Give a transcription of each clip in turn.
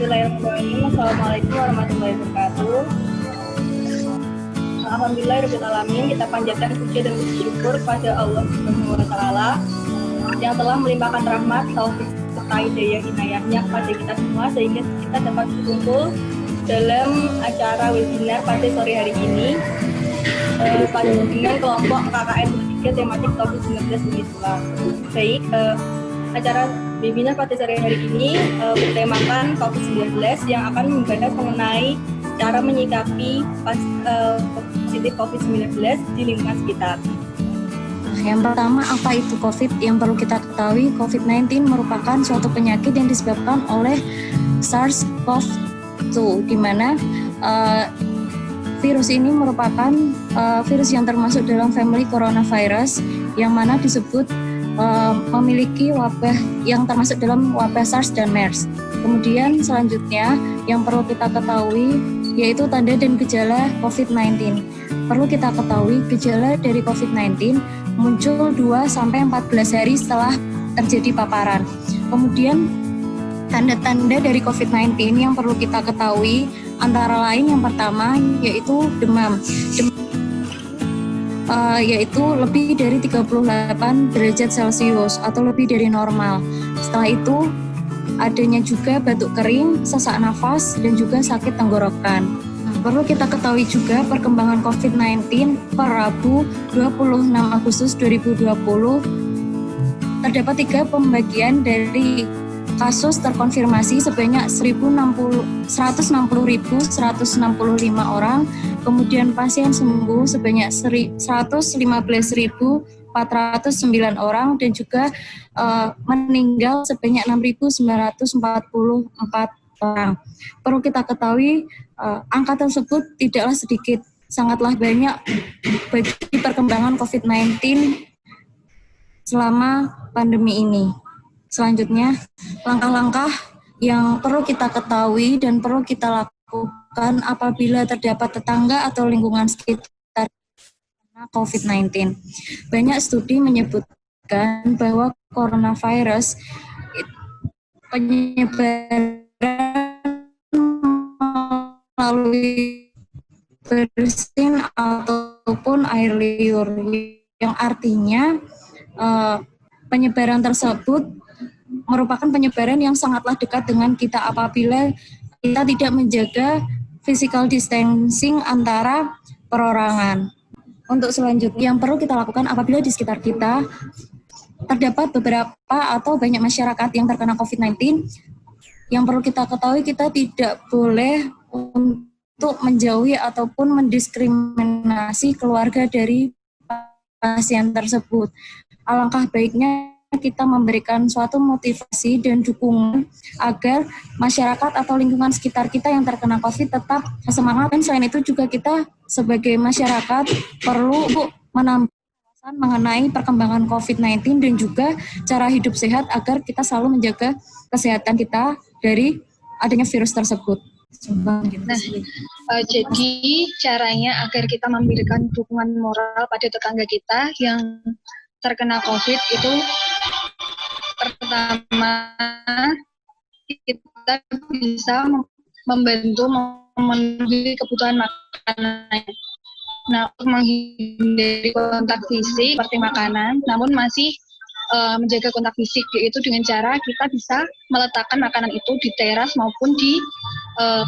Bismillahirrahmanirrahim. Assalamualaikum warahmatullahi wabarakatuh. Alhamdulillahirrahmanirrahim. Kita panjatkan puji dan syukur kepada Allah Subhanahu wa Ta'ala yang telah melimpahkan rahmat, taufik serta hidayah inayahnya kepada kita semua sehingga kita dapat berkumpul dalam acara webinar pada sore hari ini dengan kelompok KKN 3 tematik COVID-19 di Islam. Baik, acara webinar pada sore hari ini bertemakan COVID-19 yang akan membahas mengenai cara menyikapi positif COVID-19 di lingkungan sekitar. Yang pertama, apa itu COVID? Yang perlu kita ketahui, COVID-19 merupakan suatu penyakit yang disebabkan oleh SARS-CoV-2, di mana virus ini merupakan virus yang termasuk dalam family coronavirus, yang mana disebut memiliki wabah yang termasuk dalam wabah SARS dan MERS. Kemudian selanjutnya yang perlu kita ketahui yaitu tanda dan gejala COVID-19. Perlu kita ketahui gejala dari COVID-19 muncul 2-14 hari setelah terjadi paparan. Kemudian tanda-tanda dari COVID-19 yang perlu kita ketahui antara lain yang pertama yaitu demam. Yaitu lebih dari 38 derajat Celcius atau lebih dari normal. Setelah itu adanya juga batuk kering, sesak nafas, dan juga sakit tenggorokan. Perlu kita ketahui juga perkembangan COVID-19 per Rabu 26 Agustus 2020 terdapat 3 pembagian dari kasus terkonfirmasi sebanyak 160.165 orang, kemudian pasien sembuh sebanyak 115.409 orang, dan juga meninggal sebanyak 6.944 orang. Perlu kita ketahui angka tersebut tidaklah sedikit, sangatlah banyak bagi perkembangan COVID-19 selama pandemi ini. Selanjutnya, langkah-langkah yang perlu kita ketahui dan perlu kita lakukan apabila terdapat tetangga atau lingkungan sekitar COVID-19. Banyak studi menyebutkan bahwa coronavirus penyebaran melalui bersin ataupun air liur, yang artinya penyebaran tersebut merupakan penyebaran yang sangatlah dekat dengan kita apabila kita tidak menjaga physical distancing antara perorangan. Untuk selanjutnya yang perlu kita lakukan apabila di sekitar kita terdapat beberapa atau banyak masyarakat yang terkena COVID-19, yang perlu kita ketahui kita tidak boleh untuk menjauhi ataupun mendiskriminasi keluarga dari pasien tersebut. Alangkah baiknya kita memberikan suatu motivasi dan dukungan agar masyarakat atau lingkungan sekitar kita yang terkena COVID tetap semangat. Dan selain itu juga kita sebagai masyarakat perlu menambah wawasan mengenai perkembangan COVID-19 dan juga cara hidup sehat agar kita selalu menjaga kesehatan kita dari adanya virus tersebut. Jadi caranya agar kita memberikan dukungan moral pada tetangga kita yang terkena COVID itu pertama kita bisa membantu memenuhi kebutuhan makanan. Nah, untuk menghindari kontak fisik seperti makanan, namun masih menjaga kontak fisik, yaitu dengan cara kita bisa meletakkan makanan itu di teras maupun di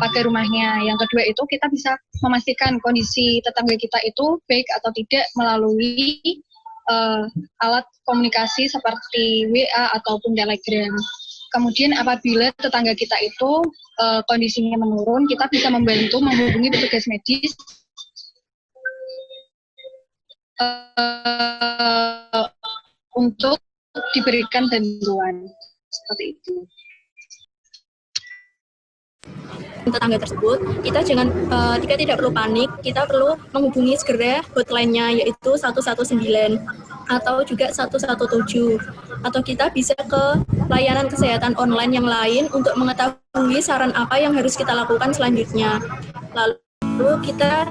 pagar rumahnya. Yang kedua itu kita bisa memastikan kondisi tetangga kita itu baik atau tidak melalui alat komunikasi seperti WA ataupun Telegram. Kemudian apabila tetangga kita itu kondisinya menurun, kita bisa membantu menghubungi petugas medis untuk diberikan bantuan seperti itu. Tetangga tersebut, kita tidak perlu panik, kita perlu menghubungi segera hotline-nya yaitu 119 atau juga 117, atau kita bisa ke layanan kesehatan online yang lain untuk mengetahui saran apa yang harus kita lakukan selanjutnya. Lalu kita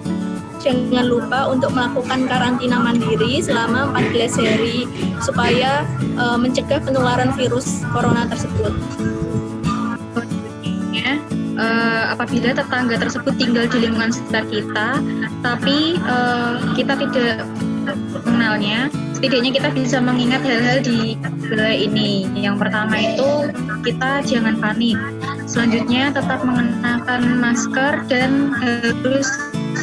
jangan lupa untuk melakukan karantina mandiri selama 14 hari supaya mencegah penularan virus corona tersebut. Selanjutnya, apabila tetangga tersebut tinggal di lingkungan sekitar kita, tapi kita tidak mengenalnya, setidaknya kita bisa mengingat hal-hal di wilayah ini. Yang pertama itu kita jangan panik. Selanjutnya tetap mengenakan masker dan harus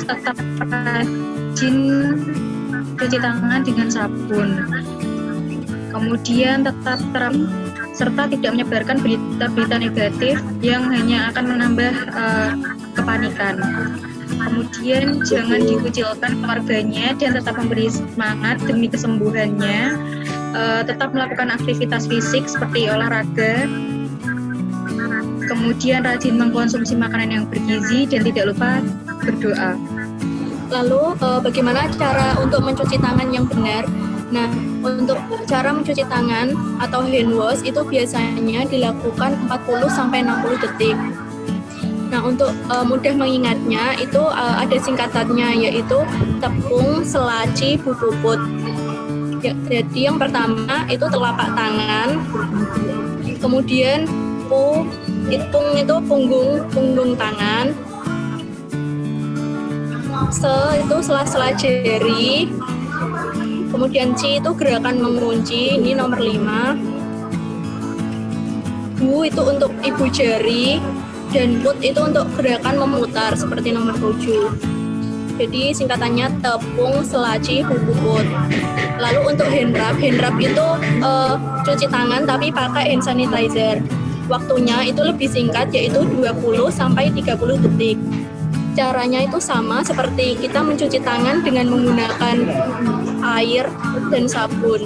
tetap rajin cuci tangan dengan sabun. Kemudian tetap terang serta tidak menyebarkan berita-berita negatif yang hanya akan menambah kepanikan. Kemudian jangan dikucilkan keluarganya dan tetap memberi semangat demi kesembuhannya. Tetap melakukan aktivitas fisik seperti olahraga. Kemudian rajin mengkonsumsi makanan yang bergizi dan tidak lupa berdoa. Lalu bagaimana cara untuk mencuci tangan yang benar? Nah, untuk cara mencuci tangan atau hand wash itu biasanya dilakukan 40-60 detik. Nah, untuk mudah mengingatnya itu ada singkatannya, yaitu tepung, selaci, bubuput. Ya, jadi yang pertama itu telapak tangan, kemudian ipung itu punggung tangan, itu sela-sela jari, kemudian C itu gerakan mengunci, ini nomor 5. Bu itu untuk ibu jari, dan put itu untuk gerakan memutar seperti nomor 7. Jadi singkatannya tepung, selaci, bubuput. Lalu untuk hand rub itu cuci tangan tapi pakai hand sanitizer. Waktunya itu lebih singkat, yaitu 20-30 detik. Caranya itu sama seperti kita mencuci tangan dengan menggunakan air dan sabun.